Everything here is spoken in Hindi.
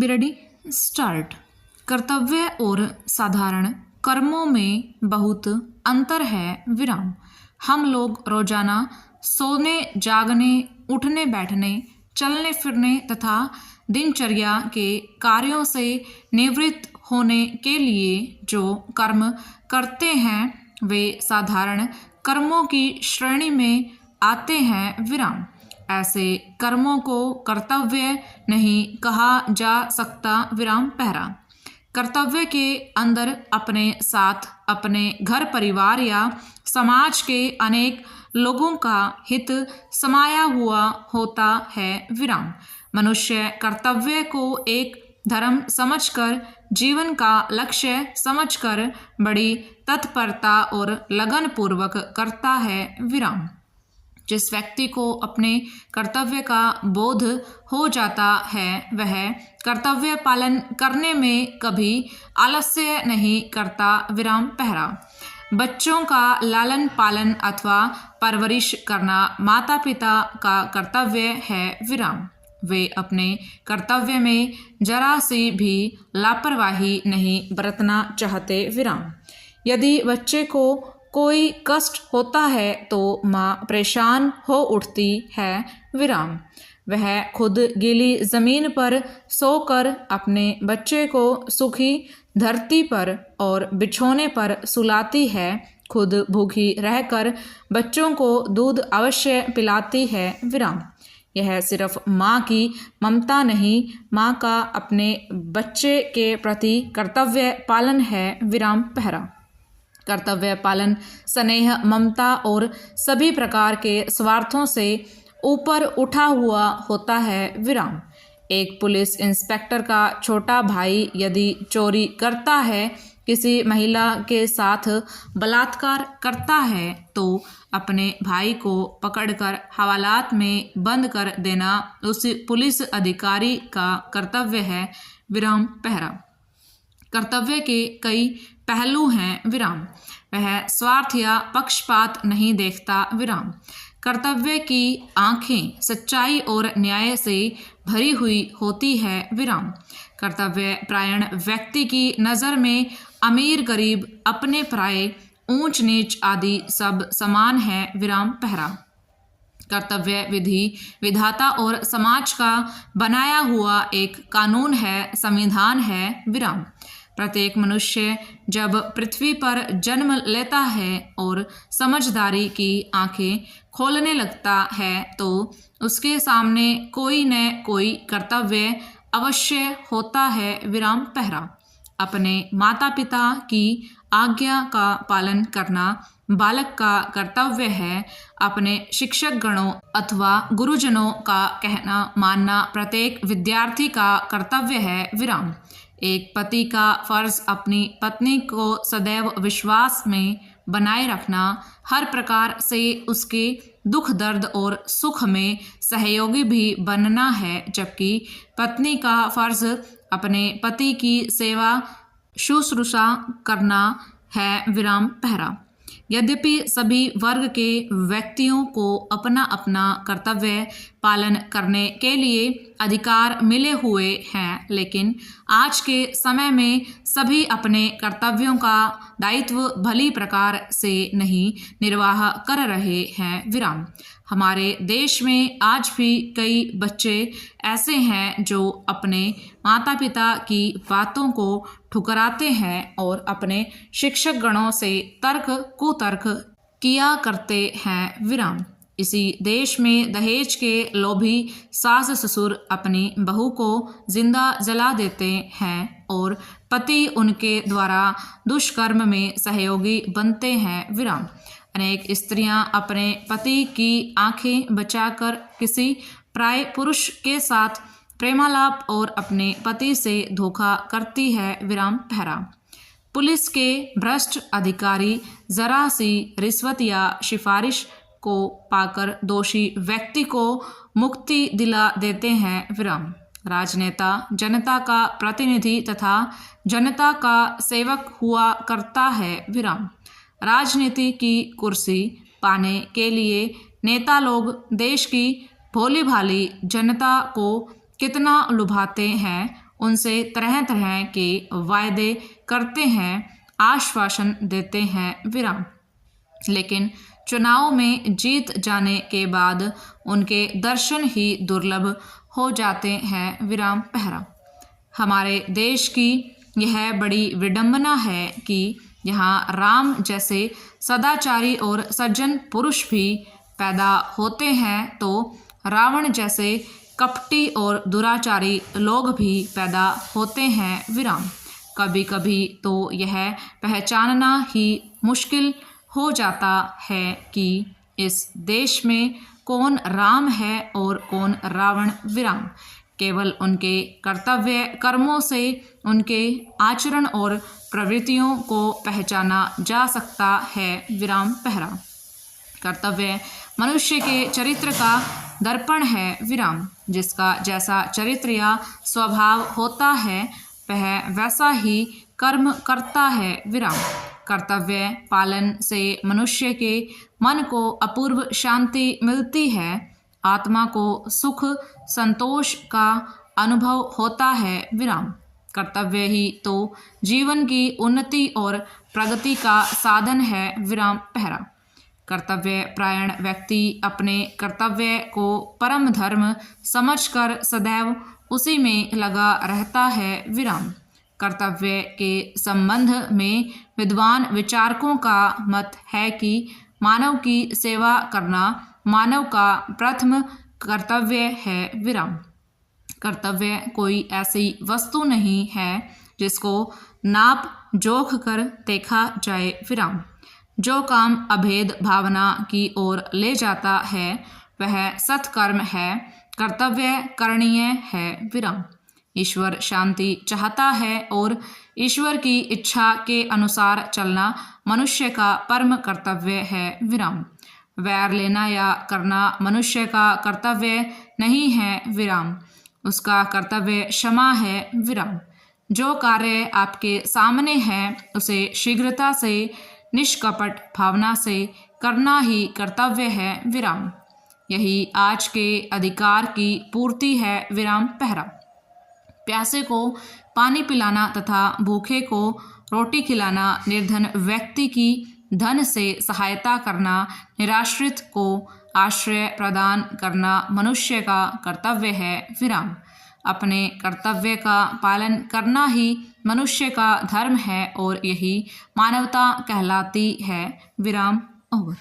Be ready, start. कर्तव्य और साधारण कर्मों में बहुत अंतर है, विराम। हम लोग रोजाना सोने, जागने, उठने बैठने, चलने फिरने तथा दिनचर्या के कार्यों से निवृत्त होने के लिए जो कर्म करते हैं वे साधारण कर्मों की श्रेणी में आते हैं, विराम। ऐसे कर्मों को कर्तव्य नहीं कहा जा सकता, विराम पहरा। कर्तव्य के अंदर अपने साथ अपने घर परिवार या समाज के अनेक लोगों का हित समाया हुआ होता है, विराम। मनुष्य कर्तव्य को एक धर्म समझकर, जीवन का लक्ष्य समझकर बड़ी तत्परता और लगन पूर्वक करता है, विराम। जिस व्यक्ति को अपने कर्तव्य का बोध हो जाता है वह कर्तव्य पालन करने में कभी आलस्य नहीं करता, विराम पहरा। बच्चों का लालन पालन अथवा परवरिश करना माता पिता का कर्तव्य है, विराम। वे अपने कर्तव्य में जरा सी भी लापरवाही नहीं बरतना चाहते, विराम। यदि बच्चे को कोई कष्ट होता है तो माँ परेशान हो उठती है, विराम। वह खुद गीली जमीन पर सोकर अपने बच्चे को सूखी धरती पर और बिछोने पर सुलाती है, खुद भूखी रहकर बच्चों को दूध अवश्य पिलाती है, विराम। यह सिर्फ माँ की ममता नहीं, माँ का अपने बच्चे के प्रति कर्तव्य पालन है, विराम पहरा। कर्तव्य पालन स्नेह, ममता और सभी प्रकार के स्वार्थों से ऊपर उठा हुआ होता है, विराम। एक पुलिस इंस्पेक्टर का छोटा भाई यदि चोरी करता है, किसी महिला के साथ बलात्कार करता है तो अपने भाई को पकड़कर हवालात में बंद कर देना उस पुलिस अधिकारी का कर्तव्य है, विराम पहरा। कर्तव्य के कई पहलू हैं, विराम। वह स्वार्थ या पक्षपात नहीं देखता, विराम। कर्तव्य की आंखें सच्चाई और न्याय से भरी हुई होती है, विराम। कर्तव्य परायण व्यक्ति की नज़र में अमीर गरीब, अपने पराये, ऊंच नीच आदि सब समान है, विराम पहरा। कर्तव्य विधि विधाता और समाज का बनाया हुआ एक कानून है, संविधान है, विराम। प्रत्येक मनुष्य जब पृथ्वी पर जन्म लेता है और समझदारी की आंखें खोलने लगता है तो उसके सामने कोई न कोई कर्तव्य अवश्य होता है, विराम पहरा। अपने माता पिता की आज्ञा का पालन करना बालक का कर्तव्य है। अपने शिक्षक गणों अथवा गुरुजनों का कहना मानना प्रत्येक विद्यार्थी का कर्तव्य है, विराम। एक पति का फर्ज अपनी पत्नी को सदैव विश्वास में बनाए रखना, हर प्रकार से उसके दुख दर्द और सुख में सहयोगी भी बनना है, जबकि पत्नी का फर्ज अपने पति की सेवा शुश्रूषा करना है, विराम पहरा। यद्यपि सभी वर्ग के व्यक्तियों को अपना अपना कर्तव्य पालन करने के लिए अधिकार मिले हुए हैं, लेकिन आज के समय में सभी अपने कर्तव्यों का दायित्व भली प्रकार से नहीं निर्वाह कर रहे हैं, विराम। हमारे देश में आज भी कई बच्चे ऐसे हैं जो अपने माता पिता की बातों को ठुकराते हैं और अपने शिक्षक गणों से तर्क कुतर्क किया करते हैं, विराम। इसी देश में दहेज के लोभी सास ससुर अपनी बहू को जिंदा जला देते हैं और पति उनके द्वारा दुष्कर्म में सहयोगी बनते हैं, विराम। अनेक स्त्रियां अपने पति की आंखें बचाकर किसी पराये पुरुष के साथ प्रेमालाप और अपने पति से धोखा करती है, विराम पहरा। पुलिस के भ्रष्ट अधिकारी जरा सी रिश्वत या सिफारिश को पाकर दोषी व्यक्ति को मुक्ति दिला देते हैं, विराम। राजनेता जनता का प्रतिनिधि तथा जनता का सेवक हुआ करता है, विराम। राजनीति की कुर्सी पाने के लिए नेता लोग देश की भोली भाली जनता को कितना लुभाते हैं उनसे तरह तरह के वायदे करते हैं, आश्वासन देते हैं, विराम। लेकिन चुनाव में जीत जाने के बाद उनके दर्शन ही दुर्लभ हो जाते हैं, विराम पहरा। हमारे देश की यह बड़ी विडंबना है कि यहाँ राम जैसे सदाचारी और सज्जन पुरुष भी पैदा होते हैं तो रावण जैसे कपटी और दुराचारी लोग भी पैदा होते हैं, विराम। कभी कभी तो यह पहचानना ही मुश्किल हो जाता है कि इस देश में कौन राम है और कौन रावण, विराम। केवल उनके कर्तव्य कर्मों से उनके आचरण और प्रवृत्तियों को पहचाना जा सकता है, विराम पहरा। कर्तव्य मनुष्य के चरित्र का दर्पण है, विराम। जिसका जैसा चरित्र या स्वभाव होता है वह वैसा ही कर्म करता है, विराम। कर्तव्य पालन से मनुष्य के मन को अपूर्व शांति मिलती है, आत्मा को सुख संतोष का अनुभव होता है, विराम। कर्तव्य ही तो जीवन की उन्नति और प्रगति का साधन है, विराम पहरा। कर्तव्य प्रायण व्यक्ति अपने कर्तव्य को परम धर्म समझकर सदैव उसी में लगा रहता है, विराम। कर्तव्य के संबंध में विद्वान विचारकों का मत है कि मानव की सेवा करना मानव का प्रथम कर्तव्य है, विराम। कर्तव्य कोई ऐसी वस्तु नहीं है जिसको नाप जोख कर देखा जाए, विराम। जो काम अभेद भावना की ओर ले जाता है वह सत्कर्म है, कर्तव्य करणीय है, विराम। ईश्वर शांति चाहता है और ईश्वर की इच्छा के अनुसार चलना मनुष्य का परम कर्तव्य है, विराम। वैर लेना या करना मनुष्य का कर्तव्य नहीं है, विराम। उसका कर्तव्य क्षमा है, विराम। जो कार्य आपके सामने है उसे शीघ्रता से निष्कपट भावना से करना ही कर्तव्य है, विराम। यही आज के अधिकार की पूर्ति है, विराम पहरा। प्यासे को पानी पिलाना तथा भूखे को रोटी खिलाना, निर्धन व्यक्ति की धन से सहायता करना, निराश्रित को आश्रय प्रदान करना मनुष्य का कर्तव्य है, विराम। अपने कर्तव्य का पालन करना ही मनुष्य का धर्म है और यही मानवता कहलाती है, विराम ओवर।